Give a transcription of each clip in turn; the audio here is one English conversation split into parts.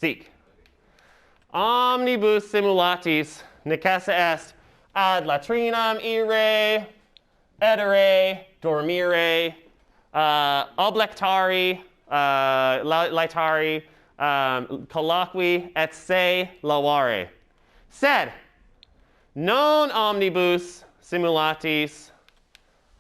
Seek. Omnibus simulatis necessa est ad latrinam ire, edere, dormire, oblectari, laetari, colloqui, et se lavare. Sed, non omnibus simulatis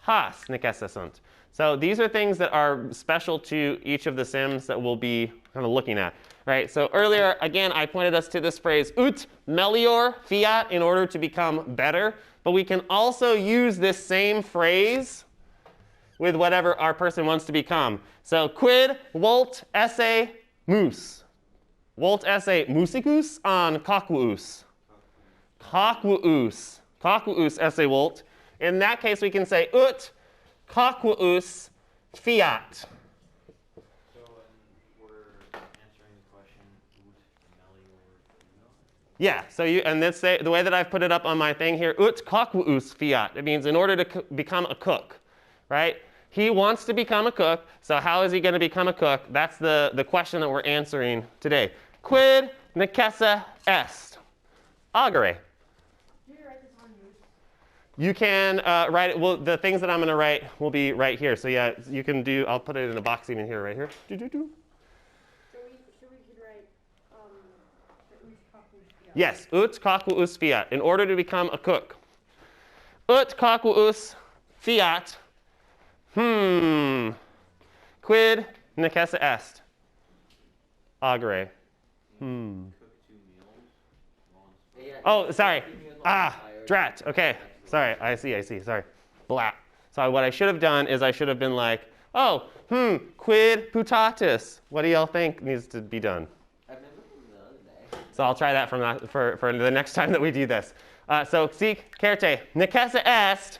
has necessa sunt. So these are things that are special to each of the sims that we'll be kind of looking at. Right, so earlier, again, I pointed us to this phrase, ut melior fiat, in order to become better. But we can also use this same phrase with whatever our person wants to become. So quid volt esse mus. Volt esse musicus on coquus. Coquus. Coquus esse volt. In that case, we can say ut coquus fiat. Yeah, so the way that I've put it up on my thing here, ut coquus fiat. It means in order to become a cook, right? He wants to become a cook, so how is he going to become a cook? That's the question that we're answering today. Quid necessa est? Agere. Can you write this on yours? You can write it, well, the things that I'm going to write will be right here. So yeah, you can do, I'll put it in a box even here, right here. Yes, ut coquus fiat, in order to become a cook. Ut coquus fiat, quid necessa est? Agere. Oh, sorry. Drat. Okay. Sorry, I see. Sorry. Blah. So what I should have done is I should have been like, oh, quid putatis? What do y'all think needs to be done? So I'll try that for the next time that we do this. So sic certe necessa est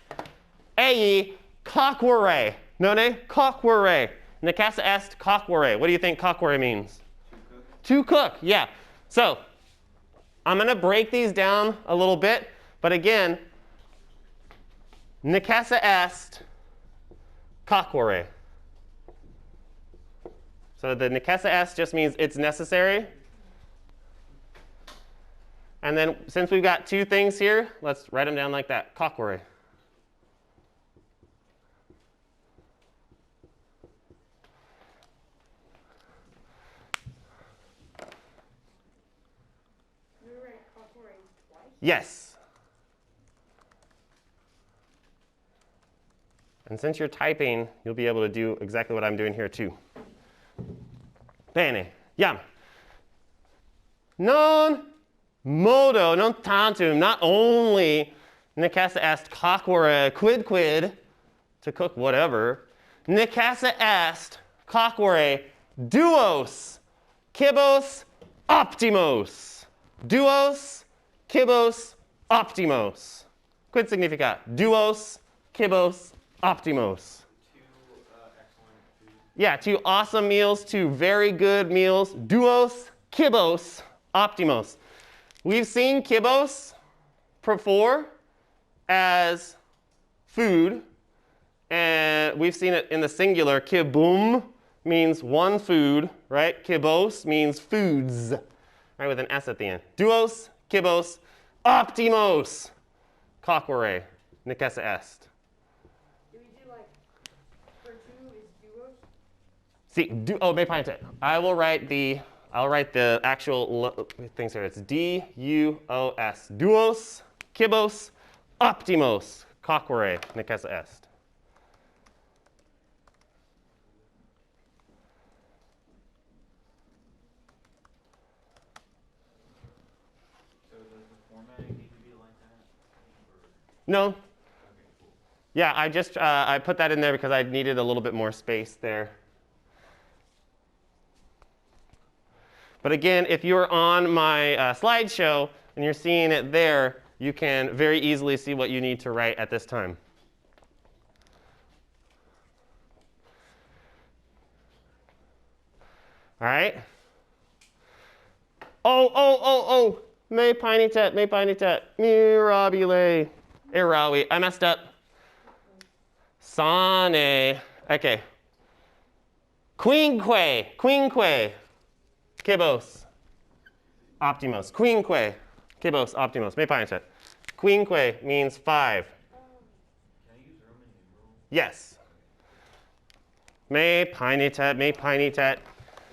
ei coquere. None coquere. Necessa est coquere. What do you think coquere means? To cook. Yeah. So I'm going to break these down a little bit, but again, necessa est coquere. So the necessa est just means it's necessary. And then since we've got two things here, let's write them down like that. Coquere. You write coquere twice? Yes. And since you're typing, you'll be able to do exactly what I'm doing here too. Bene. Yam. Non modo, non tantum, not only necessa est coquere quid, to cook whatever, necessa est coquere duos kibos optimos. Duos kibos optimos. Quid significat? Duos kibos optimos. Yeah, two awesome meals, two very good meals. Duos kibos optimos. We've seen kibos before as food, and we've seen it in the singular. Kibum means one food, right? Kibos means foods, right, with an S at the end. Duos, kibos, optimos, coquere, necessa est. Do we do like, for two is duos? See, me find it. I'll write the actual things here. It's D-U-O-S. Duos, kibos, optimos, coquere, necessa est. So does the formatting need to be like that? No. Okay, cool. Yeah, I put that in there because I needed a little bit more space there. But again, if you're on my slideshow and you're seeing it there, you can very easily see what you need to write at this time. All right? Oh. Me pinitet, mirabile, erawi. I messed up. Sane. Okay. Quinque. Kibos. optimos. Quinque kibos optimos. Me paintet. Quinque means 5. Can I use Roman numerals? Yes. Me painitet, me painitet. So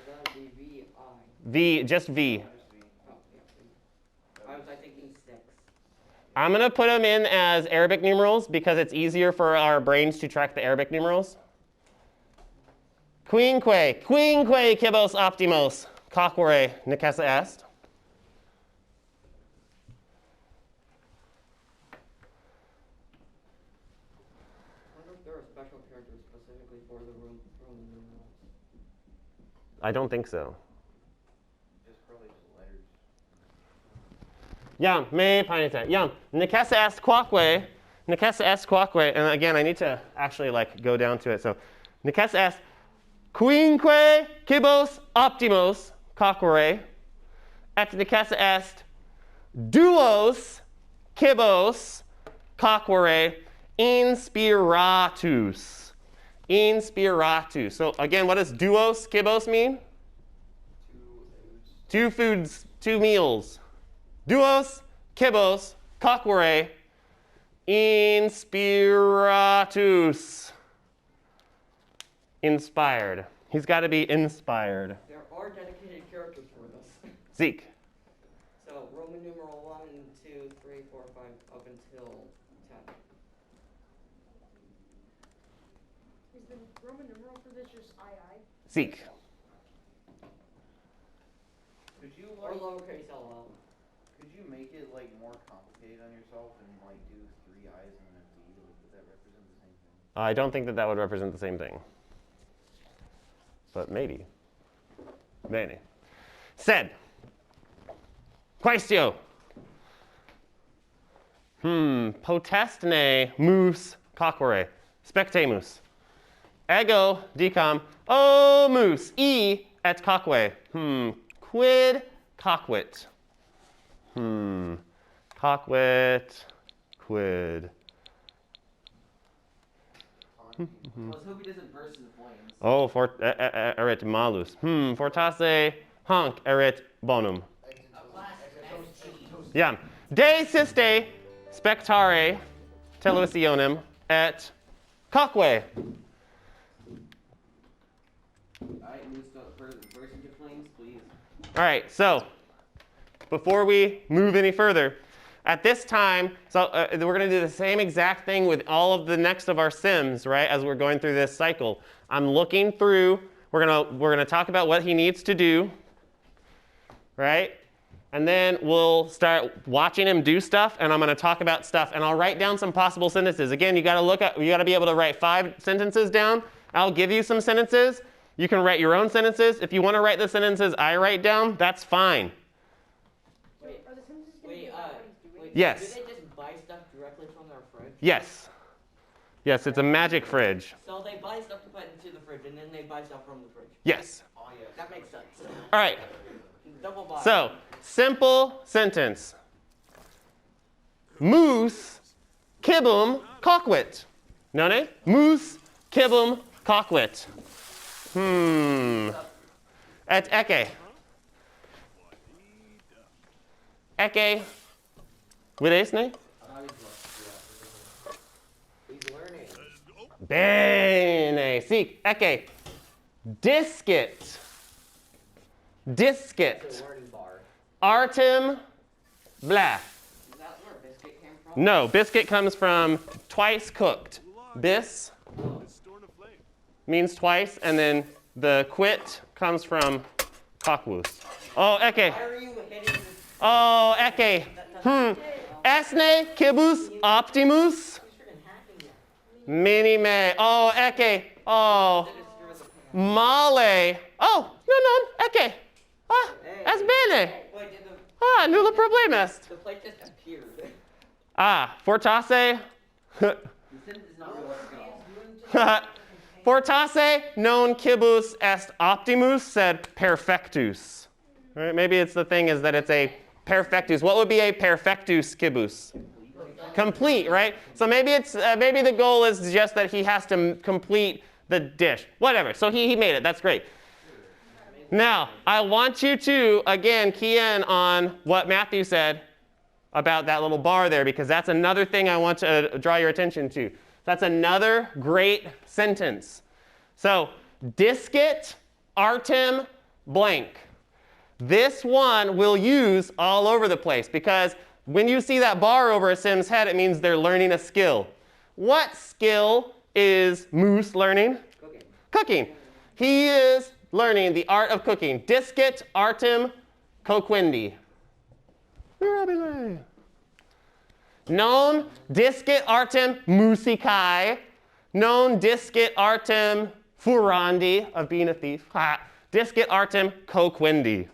that would be V-I. V, just V. Oh, yeah. I was thinking 6. I'm going to put them in as Arabic numerals because it's easier for our brains to track the Arabic numerals. Quinque kibos optimos. Coquere necessa est. I wonder if there are special characters specifically for the Roman numerals. I don't think so. Just probably just letters. Yam, me painitet. Yam, necessa est quoque. Necessa est quoque. And again, I need to actually like go down to it. So, necessa est quinque kibos optimos. Coquere. Et necessa est duos kibos. Coquere. Inspiratus. Inspiratus. So again, what does duos kibos mean? 2 foods. 2 foods, 2 meals. Duos kibos coquere inspiratus. Inspired. He's got to be inspired. There are dedicated characters for this. Zeke. So Roman numeral 1, 2, 3, 4, 5, up until 10. Is the Roman numeral for this just II? Zeke. Could you Or like, lowercase ll. could you make it like more complicated on yourself and like do 3 I's and then a V? Like, would that represent the same thing? I don't think that that would represent the same thing. But maybe. Bene. Sed. Quaestio. Potestne mus coquere. Spectemus. Ego dicam o mus e et coque. Quid coquit. Coquit. Quid. Let's hope he doesn't burst into flames. Oh, erit malus. Fortasse hanc erit bonum. Yeah. De siste spectare televisionem et coque. Alright, moves to burst into flames, please. All right, so before we move any further, at this time, so we're going to do the same exact thing with all of the next of our sims, right? As we're going through this cycle, I'm looking through. We're gonna talk about what he needs to do, right? And then we'll start watching him do stuff, and I'm going to talk about stuff, and I'll write down some possible sentences. Again, you got to be able to write 5 sentences down. I'll give you some sentences. You can write your own sentences. If you want to write the sentences I write down, that's fine. Wait, Are the sentences going to be wait, about what he's doing? Yes. Do they just buy stuff directly from their fridge? Yes. Yes, it's a magic fridge. So they buy stuff to put into the fridge, and then they buy stuff from the fridge. Yes. Oh yeah. That makes sense. All right. Double buy. So, simple sentence. Mus kibum coquit. None? Mus kibum coquit. Et ecce. Ecce. Videsne? He's learning. Bene. Sic. Ecce. Discit. Discit. It's a learning bar. Artem. Blah. Is that where biscuit came from? No, biscuit comes from twice cooked. Bis means twice, and then the quit comes from cockwoos. Oh, ecce. Why are you hitting this? Oh, ecce. Esne kibus optimus. He's freaking hacking it. Minime. Oh, ecce. Oh, Then it's through the pan. male. Oh, non, ecce. Ah, es bene. Wait, did Ah, nulla problem est. the plate just appeared? Ah, fortasse. The sentence is not really working at all. Fortasse non kibus est optimus sed perfectus. Right? Maybe it's the thing is that it's a perfectus. What would be a perfectus kibus? Complete, right? So maybe it's maybe the goal is just that he has to complete the dish. Whatever. So he made it. That's great. Now, I want you to, again, key in on what Matthew said about that little bar there, because that's another thing I want to draw your attention to. That's another great sentence. So, discit artem blank. This one we'll use all over the place, because when you see that bar over a Sim's head, it means they're learning a skill. What skill is Moose learning? Cooking. Cooking. He is learning the art of cooking. Discit artem coquindi. Mirabile. Non discit artem musicae. Non discit artem furandi, of being a thief. Ha. Discit artem coquindi.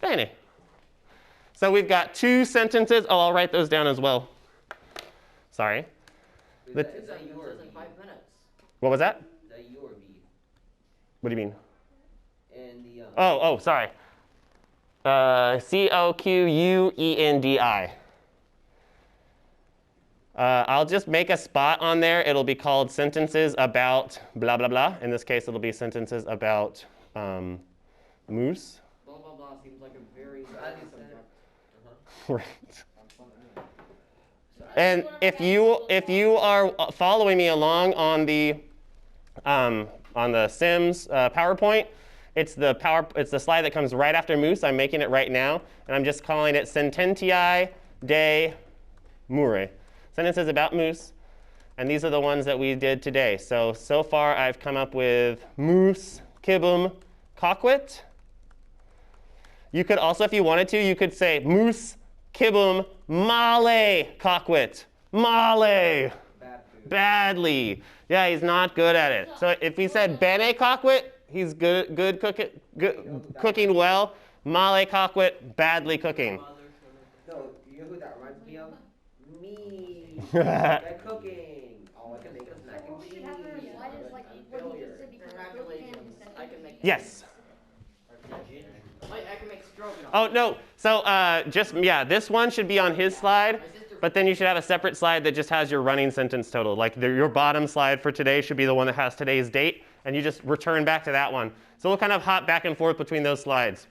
Bene. So we've got 2 sentences. Oh, I'll write those down as well. Sorry. Is that yours in 5 minutes? What was that? Is that you or me? What do you mean? And the Oh, sorry. Coquendi. I'll just make a spot on there. It'll be called sentences about blah, blah, blah. In this case, it'll be sentences about moose. blah blah blah seems like a very subject. Right. And if you are following me along on the Sims PowerPoint, it's the slide that comes right after moose. I'm making it right now, and I'm just calling it Sententiae de Mure. Sentences about moose, and these are the ones that we did today. So far I've come up with moose kibum coquit. You could also, if you wanted to, you could say moose kibum male coquit. Male. Badly. Yeah, he's not good at it. So if he said bene coquit, he's good cooking well. Male coquit, badly cooking. No, you know who that reminds me of? Me. That cooking. Oh, I can make a mac and cheese. Congratulations. I can make. Yes. I can make stroganoff. Oh, no. So this one should be on his slide, but then you should have a separate slide that just has your running sentence total. Like your bottom slide for today should be the one that has today's date, and you just return back to that one. So we'll kind of hop back and forth between those slides.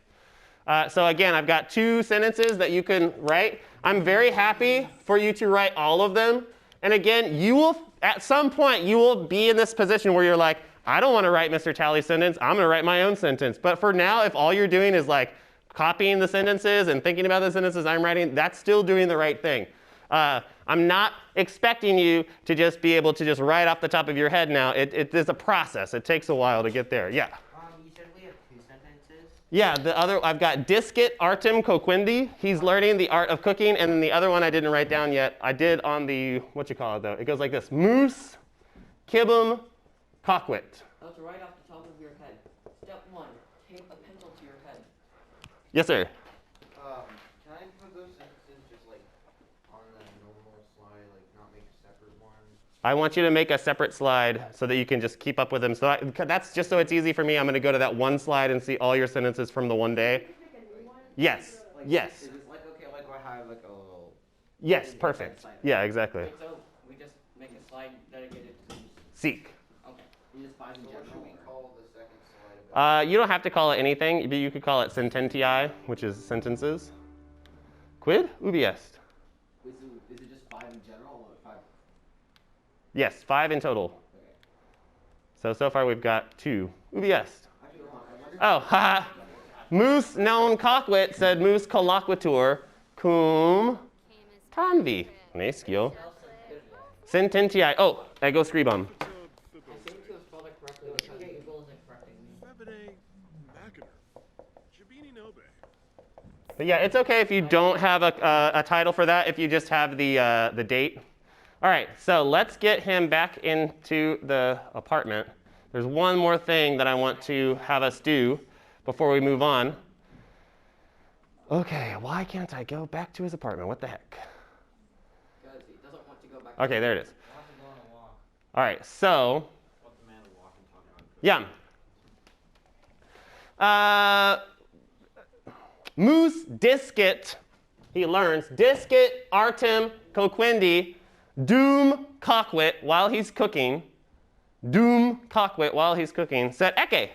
So again, I've got 2 sentences that you can write. I'm very happy for you to write all of them. And again, at some point, you will be in this position where you're like, I don't want to write Mr. Talley's sentence. I'm going to write my own sentence. But for now, if all you're doing is like copying the sentences and thinking about the sentences I'm writing, that's still doing the right thing. I'm not expecting you to just be able to just write off the top of your head now. It is a process. It takes a while to get there. Yeah. You said we have 2 sentences? Yeah, I've got discit artem coquindi. He's learning the art of cooking. And then the other one I didn't write down yet. I did on the, what you call it though? It goes like this. Moose kibum coquit. That's right off the top of your head. Step 1, tape a pencil to your head. Yes, sir. Can I put those sentences just like on the normal slide, like not make a separate one? I want you to make a separate slide so that you can just keep up with them. So that's just so it's easy for me. I'm going to go to that one slide and see all your sentences from the one day. Yes. Like, Yes. Is it like okay, like I have like a little. Yes. Perfect. Yeah, exactly. Wait, so we just make a slide dedicated to Seek. okay. We just find So in what should general. we call the second slide? You don't have to call it anything, but you could call it sententiae, which is sentences. Quid ubi est? Is it just 5 in general or 5? Yes, 5 in total. So far we've got 2. Ubi est. Oh, haha. Moose non coquit sed moose colloquitur cum tanvi. Nescio. Sententiae. Oh, ego scribam. I seem to have spelled it correctly because Google isn't correcting me. But yeah, it's okay if you don't have a title for that, if you just have the date. All right, so let's get him back into the apartment. There's one more thing that I want to have us do before we move on. Okay, why can't I go back to his apartment? What the heck? Because he doesn't want to go back. Okay, there it is. We'll have to go on a walk. All right, so, Let the man walk and talk about yeah. Moose discit, he learns, discit artem coquindi, doom coquit while he's cooking, set ecce.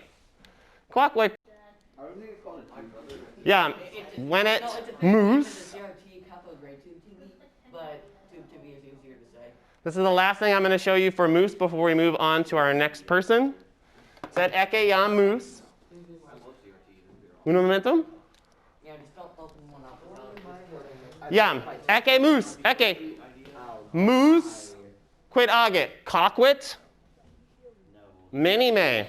Clockwork. I don't think it's called a tube. Yeah, when it No, it's a big moves. CRT cathode ray tube TV, but tube TV is easier to say. This is the last thing I'm going to show you for moose before we move on to our next person. Said eke yam moose. Uno momentum. Yeah, just don't open one up. Yam. Eke moose. Eke. Moose. Quid agit. Coquit. Minime.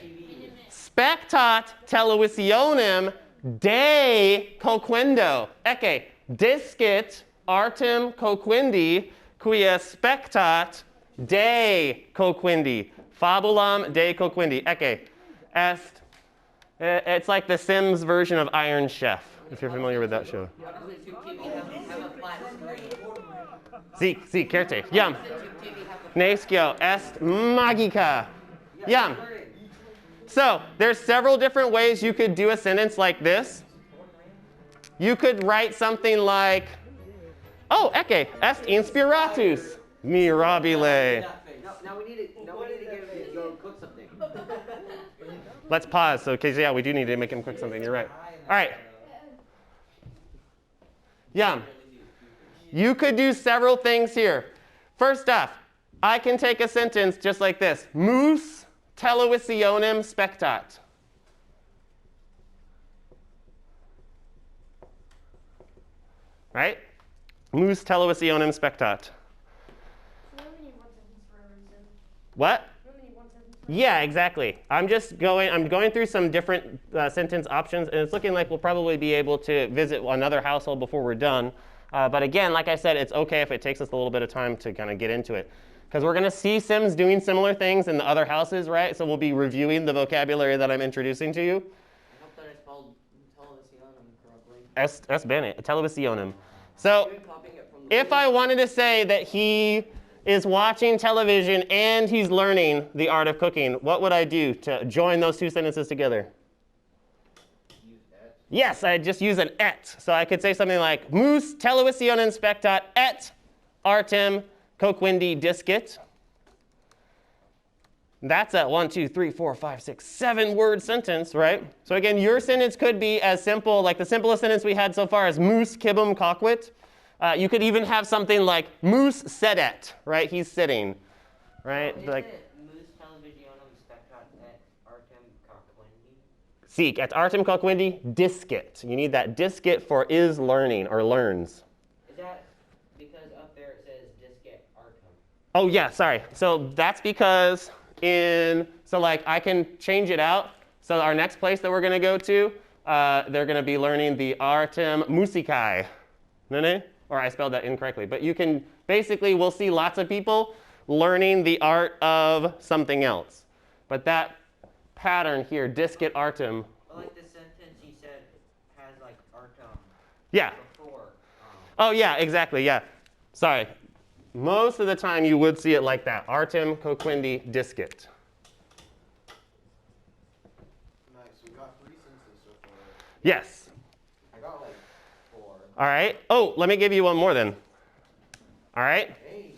Spectat televisionem de coquendo. Eke. Discit artem coquindi quia spectat de coquindi. Fabulam de coquindi. Eke. Est. It's like the Sims version of Iron Chef, if you're familiar with that show. How does a tube TV have a flat Si, screen? si, certe. Yam. Does a tube TV have a Nescio est magica. Yam. So, there's several different ways you could do a sentence like this. You could write something like, oh, ecce, est inspiratus mirabile. Now we need to get him to cook something. Let's pause, because yeah, we do need to make him cook something. You're right. All right. Yum. You could do several things here. First off, I can take a sentence just like this. Mus televisionem spectat. Right? Mus televisionem spectat. We only need one sentence for every sentence. What? We only need one sentence for Yeah, exactly. I'm going through some different sentence options, and it's looking like we'll probably be able to visit another household before we're done. But again, like I said, it's okay if it takes us a little bit of time to kind of get into it. Because we're going to see Sims doing similar things in the other houses, right? So we'll be reviewing the vocabulary that I'm introducing to you. I hope that I spelled televisionem correctly. Es bene, televisionem. So You're copying it from the if I wanted to say that he is watching television and he's learning the art of cooking, what would I do to join those two sentences together? Yes, I just use an et. So I could say something like, mus televisionem spectat et artem coquindi discit. That's a 1, 2, 3, 4, 5, 6, 7 word sentence, right? So again, your sentence could be as simple, like the simplest sentence we had so far is mus cibum coquit. You could even have something like mus sedet, right? He's sitting, right? Is Like, it mus televisionem spectat et artem coquindi? seek at artem coquindi discit. You need that discit for is learning or learns. Is that because up there it says discet artem? Oh yeah, sorry. So that's because so like I can change it out. So our next place that we're going to go to, they're going to be learning the artem musicae. Nene? Or I spelled that incorrectly. But you can, basically, we'll see lots of people learning the art of something else. But that pattern here, discit artem. Well, like the sentence he said has like artem Yeah. before. Oh yeah, exactly, yeah. Sorry. Most of the time you would see it like that. Artem coquindi discit. Nice. We got 3 sentences so far. Yes. I got like 4. All right. Oh, let me give you one more then. All right. Hey,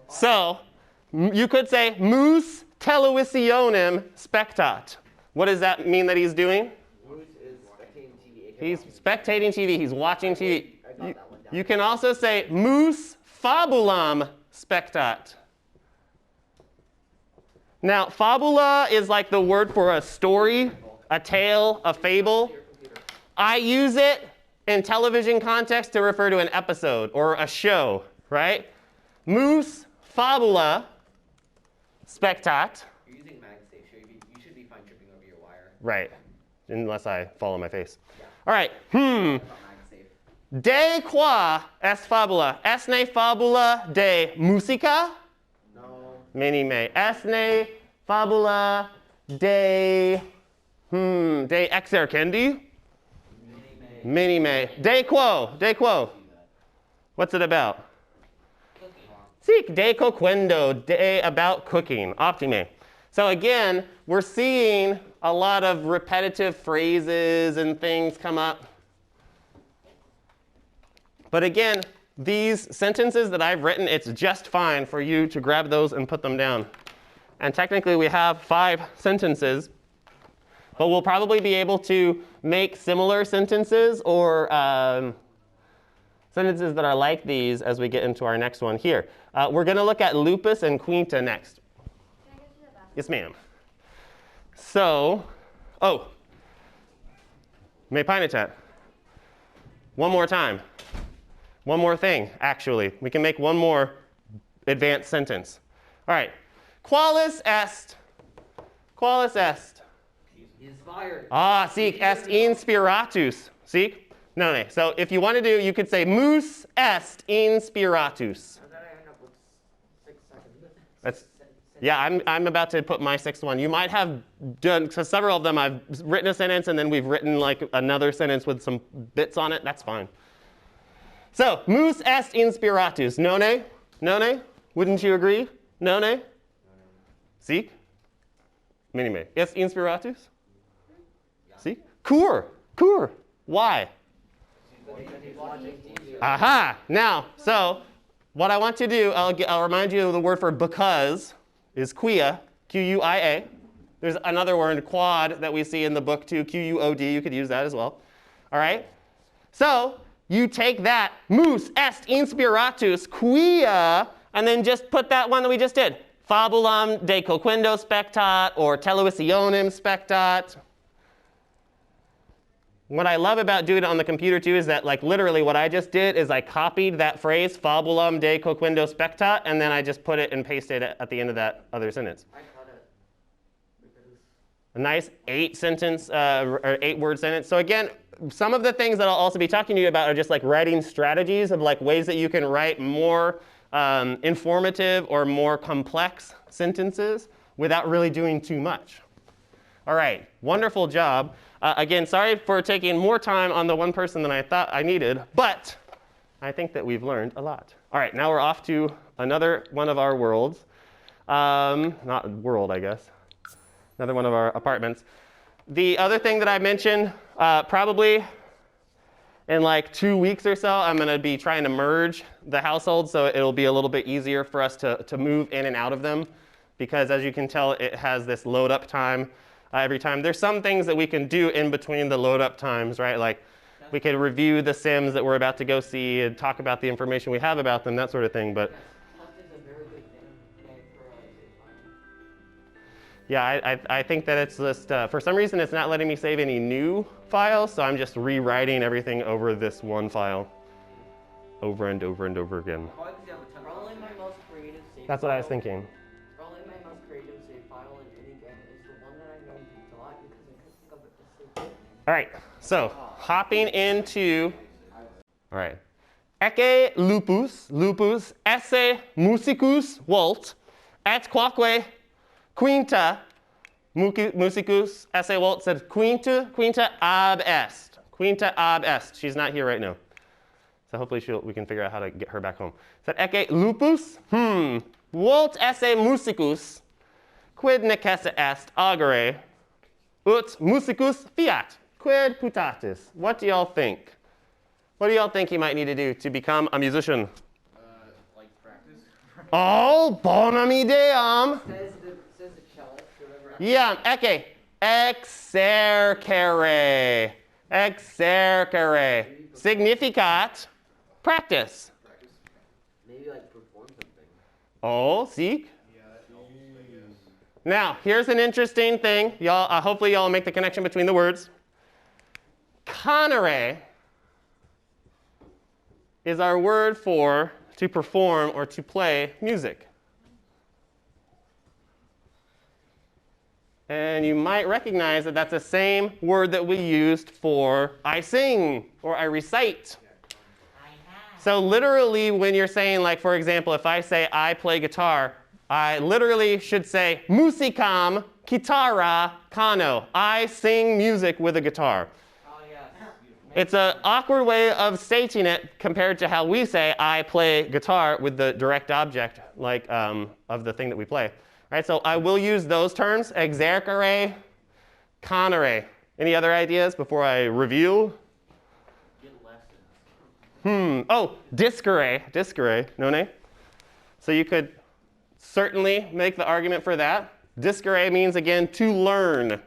So you could say mus televisionem spectat. What does that mean that he's doing? Moose is spectating TV. He's spectating TV. He's watching TV. I got that one down. You can also say mus fabulam spectat. Now, fabula is like the word for a story, a tale, a fable. I use it in television context to refer to an episode or a show, right? Mus fabula spectat. You're using MagSafe, so you should be fine tripping over your wire. Right, unless I fall on my face. Yeah. All right. I thought MagSafe. De qua est fabula? Est ne fabula de musica? No. Minime. Est ne fabula de exercendi? Minime. De quo? De quo? What's it about? Seek de coquendo, de about cooking. Optime. So again, we're seeing a lot of repetitive phrases and things come up. But again, these sentences that I've written, it's just fine for you to grab those and put them down. And technically we have 5 sentences. But we'll probably be able to make similar sentences or sentences that are like these as we get into our next one here. We're going to look at Lupus and Quinta next. Can I go to the bathroom? Yes, ma'am. So, me Pinetat. One more time. One more thing, actually. We can make one more advanced sentence. All right. Qualis est. Qualis est. Inspired. Ah, sic est inspiratus. Sic? No. So if you want to do, you could say mus est inspiratus. How did I end up with 6 seconds? That's, yeah, I'm about to put my sixth one. You might have done, so several of them I've written a sentence and then we've written like another sentence with some bits on it. That's fine. So, mus est inspiratus. None? None? Wouldn't you agree? None? Sic? Minime. Est inspiratus? Sic? Cur. Why? Aha! Now, so what I want to do, I'll remind you of the word for because is quia, Q-U-I-A. There's another word, quad, that we see in the book too, Q-U-O-D. You could use that as well. All right? So you take that, mus est inspiratus quia, and then just put that one that we just did. Fabulam de coquendo spectat, or televisionem spectat. What I love about doing it on the computer too is that like literally what I just did is I copied that phrase, fabulam de coquendo spectat, and then I just put it and pasted it at the end of that other sentence. I cut it. A nice 8-sentence or 8-word sentence. So again, some of the things that I'll also be talking to you about are just like writing strategies of like ways that you can write more informative or more complex sentences without really doing too much. All right, wonderful job. Again, sorry for taking more time on the one person than I thought I needed, but I think that we've learned a lot. All right, now we're off to another one of our worlds. Not world, I guess. Another one of our apartments. The other thing that I mentioned, probably in like 2 weeks or so, I'm going to be trying to merge the households, so it'll be a little bit easier for us to move in and out of them, because as you can tell, it has this load up time. Every time. There's some things that we can do in between the load up times, right? Like we could review the sims that we're about to go see and talk about the information we have about them, that sort of thing. But yeah, I think that it's just, for some reason it's not letting me save any new files, so I'm just rewriting everything over this one file over and over and over again. Probably my most creative save That's what I was file- thinking. Probably my most creative save file in any game is the one that I know a lot because I couldn't think of it to save it. All right, so hopping into, all right. Ecce lupus, esse musicus volt, et quoque quinta musicus esse volt, said quinta ab est. Quinta ab est. She's not here right now. So hopefully we can figure out how to get her back home. Said ecce lupus, volt esse musicus, quid necesse est agere, ut musicus fiat, quid putatis. What do y'all think? What do y'all think he might need to do to become a musician? Like practice. Oh, bonum ideam. Says the cellist, whatever. Yeah, ecce, exercere, significat, practice. Maybe like perform something. Oh, seek. Yeah, that helps, I guess. Now, here's an interesting thing. Y'all, hopefully y'all make the connection between the words. Canere is our word for to perform or to play music. And you might recognize that that's the same word that we used for I sing or I recite. So literally when you're saying, like, for example, if I say I play guitar, I literally should say musicam chitarra cano. I sing music with a guitar. Oh yes. It's an awkward way of stating it compared to how we say I play guitar with the direct object, like of the thing that we play. Right? So I will use those terms, exercere, canere. Any other ideas before I review? Get lessons. Oh, discere, no? So you could certainly make the argument for that. Discere means, again, to learn.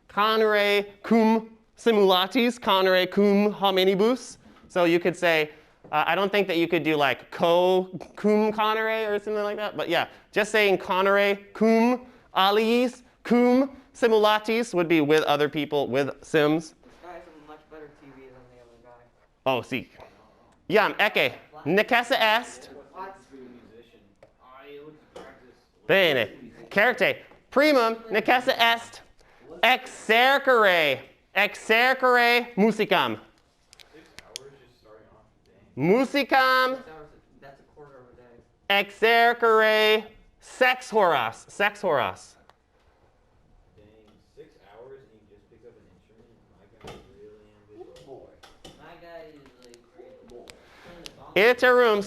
Conere cum simulatis, conere cum hominibus. So you could say, I don't think that you could do like cum conere or something like that, but yeah, just saying conere cum aliis cum simulatis would be with other people, with sims. This guy has a much better TV than the other guy. Oh, see. Iam, ecce, necessa est. Bene. Certe. Primum necessa est exercere musicam. 6 hours just starting off the day. Musicam That's a quarter of a day. exercere sex horas. Sex horas. Dang, 6 hours and you just pick up an instrument? My guy's really ambitious. My guy is like Iterum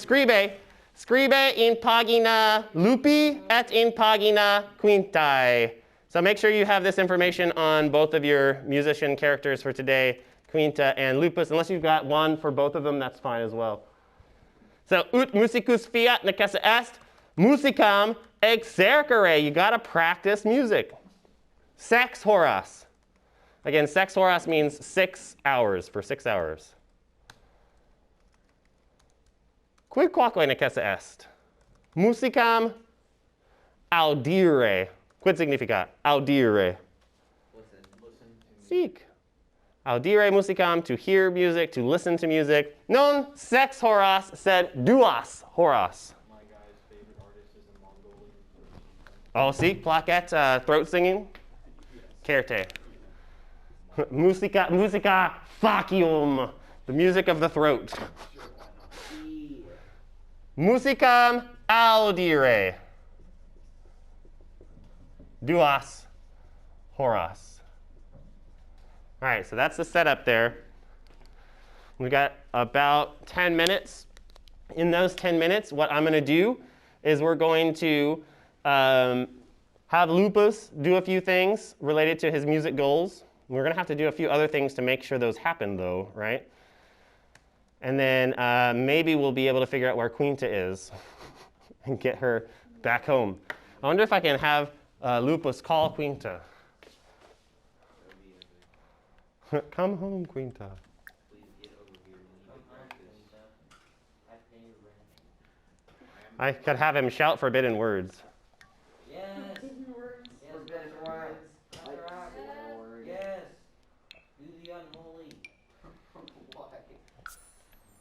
scribe in pagina lupi et in pagina quintae. So make sure you have this information on both of your musician characters for today, Quinta and Lupus. Unless you've got one for both of them, that's fine as well. So ut musicus fiat necessa est musicam exercere. You got to practice music. Sex horas. Again, sex horas means 6 hours, for 6 hours. Quid quoque necessa est? Musicam audire. Quid significat? Audire. Listen to me. Seek. Audire musicam, to hear music, to listen to music. Non sex horas, sed duas horas. My guy's favorite artist is a Mongolian. Oh, see, plaquette, throat singing. Certe. Musica facium, the music of the throat. Musicam audire. Duas horas. All right, so that's the setup there. We got about 10 minutes. In those 10 minutes, what I'm going to do is we're going to have Lupus do a few things related to his music goals. We're going to have to do a few other things to make sure those happen, though, right? And then maybe we'll be able to figure out where Quinta is and get her back home. I wonder if I can have Lupus call Quinta. Come home, Quinta. Please get over here. We need to practice. I pay your rent. I could have him shout forbidden words. Yes. Hidden words. Yes. Forbidden words. That's right. Yes. Do the unholy.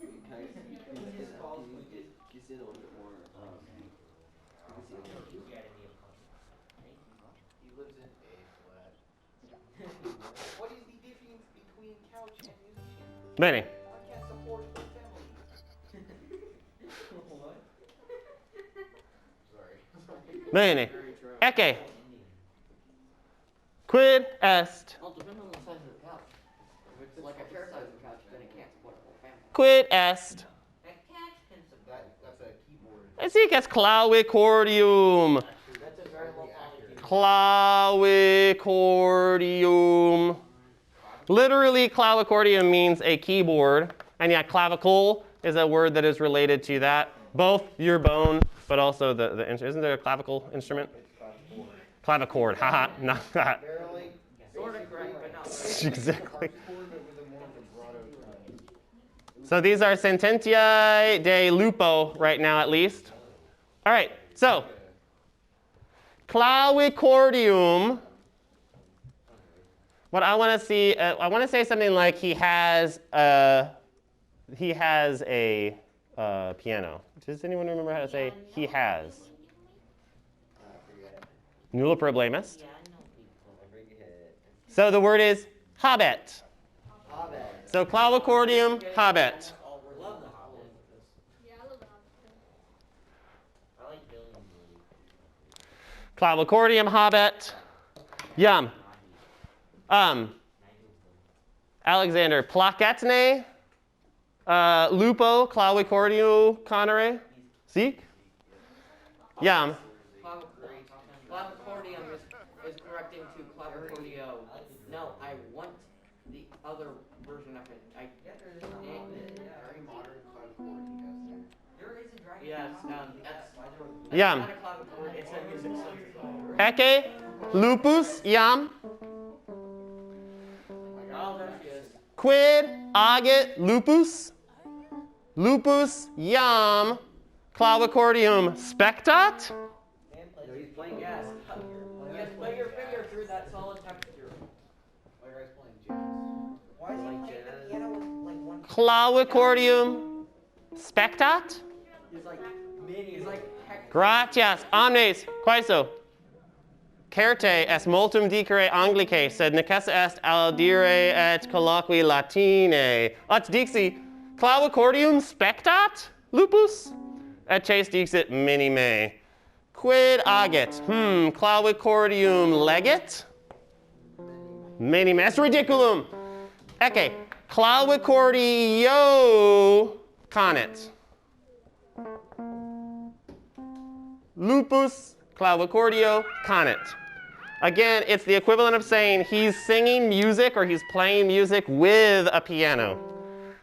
He just calls me. He lives in A flat. What is the difference between couch and musician? Bene. I can't support one family. What? Sorry. Bene. Ecce. Quid est? Well, depending on the size of the couch. If it's like a chair-sized couch, then it can't support a whole family. Quid est? A couch can support. That's a keyboard. I see it's clavicordium. That's a very low quality. Clavicordium. Literally, clavicordium means a keyboard. And yeah, clavicle is a word that is related to that. Both your bone, but also the instrument. Isn't there a clavicle instrument? Clavichord. Haha, not that. Barely. Sort of correct, but not very. Exactly. Harpsichord, but with a more vibrato tone. So these are sententiae de lupo right now, at least. All right, so clavicordium. What I want to see, I want to say something like he has a piano. Does anyone remember how to say he has? Nulla problemas. So the word is habet. So clavicordium habet. Love the holiday. Yeah, I love that. I like billion. Clavicordium habet. Yum. Alexander, placetne, lupo, clavicordio, conere. Seek. Yum. Clavicordium is correcting to clavicordio. No, I want the other version of it. Very modern clavichord he has there. There is a dragon. Yes, that's Yam. not a clavichord, it's a music synthesizer. Eke, lupus, yam. Oh, there she is. Quid, agit, lupus. Lupus, yam. Clavicordium, spectat. No, he's playing Yes. Yes, play your finger through that solid texture. Why are you guys playing jazz? Why is he playing the piano with like one? Clavicordium, spectat. He's like mini. He's like heck. Gratias, omnes, quaeso. Certe est multum dicere Anglicae, sed necessa est audire et colloqui Latine. Ut dixi, clavicordium spectat, lupus? Et chase dixit minime. Quid agit? Clavicordium legit? Minime. Est ridiculum. Ecce, clavicordio conet. Lupus, clavicordio, conet. Again, it's the equivalent of saying he's singing music or he's playing music with a piano.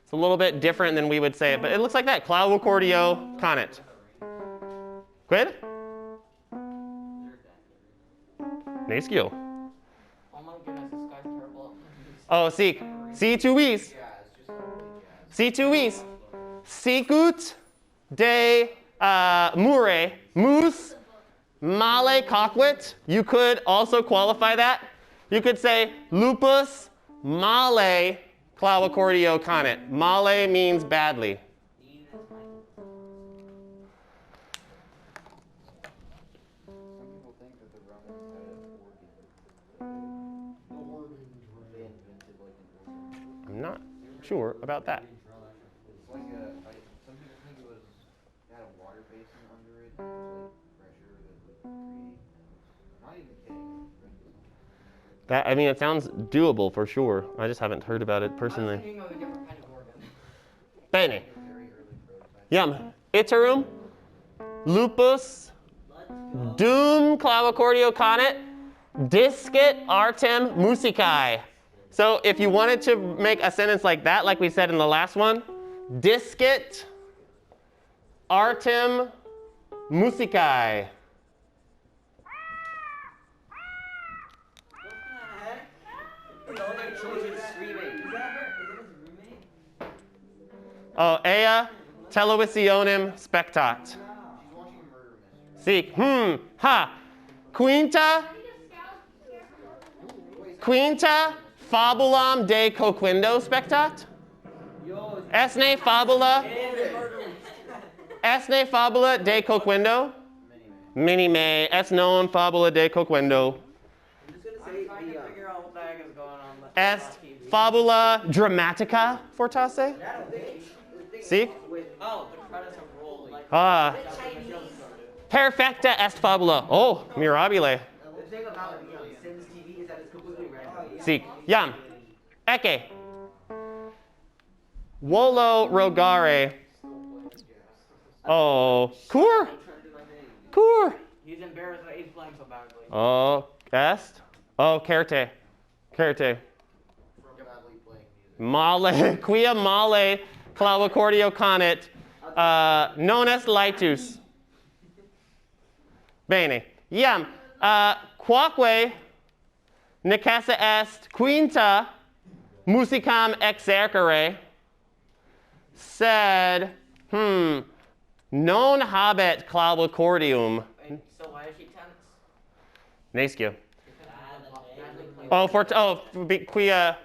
It's a little bit different than we would say it, but it looks like that. Clavicordio, conet. Quid? Nescio. Oh my goodness, this guy's terrible. Oh, seek. C2Es. Jazz, just play jazz. C2Es. Sicut de mure. Mus. Male coquit. You could also qualify that. You could say lupus male clavicordio conet. Male means badly. Some people think that the Romans had an organ. They invented like an organ. I'm not sure about that. It's like some people think it had a water basin under it, and it was like pressure that would create. I'm not even kidding. That, I mean, it sounds doable for sure. I just haven't heard about it I was personally. thinking of a different kind of organ. Bene. Very early prototype. Yum. Iterum. Lupus. Dum clavicordio conet. Discit artem musicae. So if you wanted to make a sentence like that, like we said in the last one, discit artem musicae. His other children screaming. Oh, ea televisionem spectat. She's watching a murder mystery. Seek. Ha. Quinta. Quinta fabulam de coquindo spectat. Yo, Esne fabula. Esne fabula de coquindo. Many Minime. Es non fabula de coquindo. I'm just gonna I'm say trying to figure out what the heck is going on with Est TV. fabula dramatica fortasse. that thing. Seek. With Oh, the credits are rolling. Like, Ah. that's when the show started. Perfecta est fabula. Oh, mirabile. the thing about Sims TV is that it's completely random. Seek. Yam. Ecce. Volo rogare. Oh. Cur. Cur. He's embarrassed that he's playing so badly. Oh. Est. Oh, certe. Certe. from badly playing music. Male. Quia male clavicordio conet. Non est laetus. Bene. Iam. Quoque necessa est quinta musicam exercere, sed, non habet clavicordium. Wait, so why is she tense? Nescio. Badly played. Quia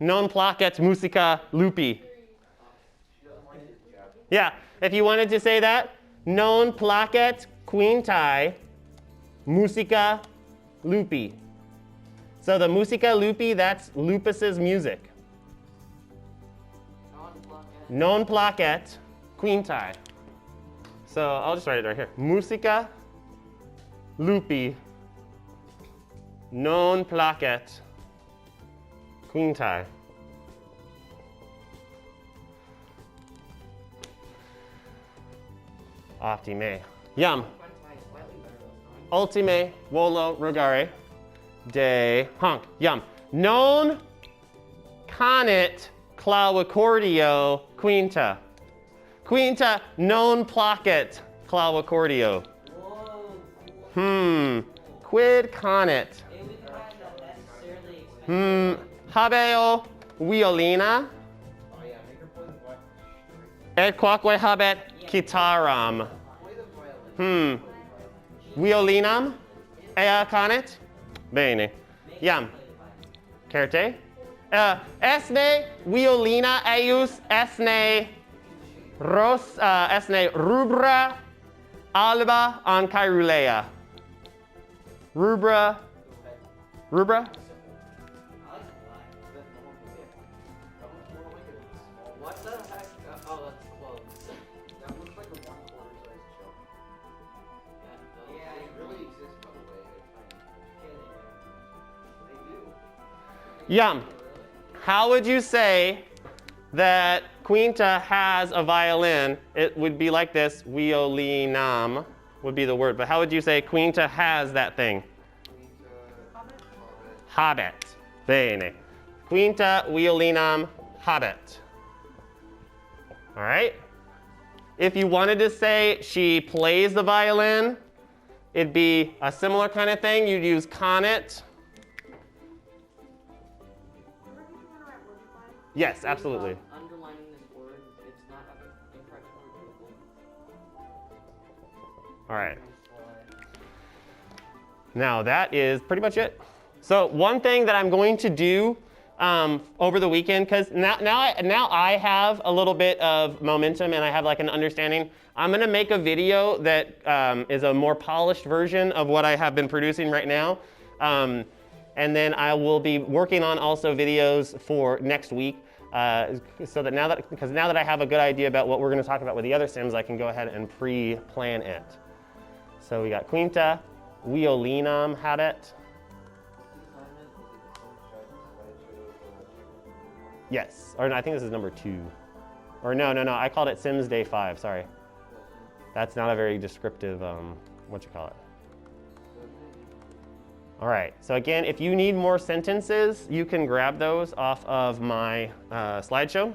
non placet musica lupi. She doesn't like his job. Yeah, if you wanted to say that, non placet quintae musica lupi. So the musica lupi, that's Lupus's music. Non-blockhead. Non placet quintae. So I'll just write it right here. Musica lupi non placet quintae. Optime. Yum. Slightly better this time. Ultime volo rogare de honk. Yum. Non conet clavicordio quinta. Quinta non placet clavicordio. Whoa, cool. Quid conet. Maybe we can find a necessarily expensive. Habeo violina. Oh yeah, make her play the what? Et quoque habet guitaram. Play the violin. Violinam ea conet. Bene. Iam. Certe. Esne violina eius esne esne rubra alba an cairulea. Rubra. I like the black. What the heck? Oh, that's close. That looks like a 1/4 size shelf. Yeah, It really exists, by the way. It's tiny. They do. Yum. How would you say that Quinta has a violin? It would be like this. Violinam would be the word. But how would you say Quinta has that thing? Habet. Bene. Quinta violinam habet. All right. If you wanted to say she plays the violin, it'd be a similar kind of thing. You'd use conet. Remember if you want to write multiply? Yes, absolutely. Underlining this word, it's not incorrect word. All right. Now that is pretty much it. So one thing that I'm going to do over the weekend, because now I have a little bit of momentum and I have like an understanding. I'm going to make a video that is a more polished version of what I have been producing right now. And then I will be working on also videos for next week. So that because now that I have a good idea about what we're going to talk about with the other sims, I can go ahead and pre-plan it. So we got Quinta, violinam habet. Yes, or no, I think this is number 2. Or no, I called it Sims Day 5, sorry. That's not a very descriptive, what you call it. All right, so again, if you need more sentences, you can grab those off of my slideshow.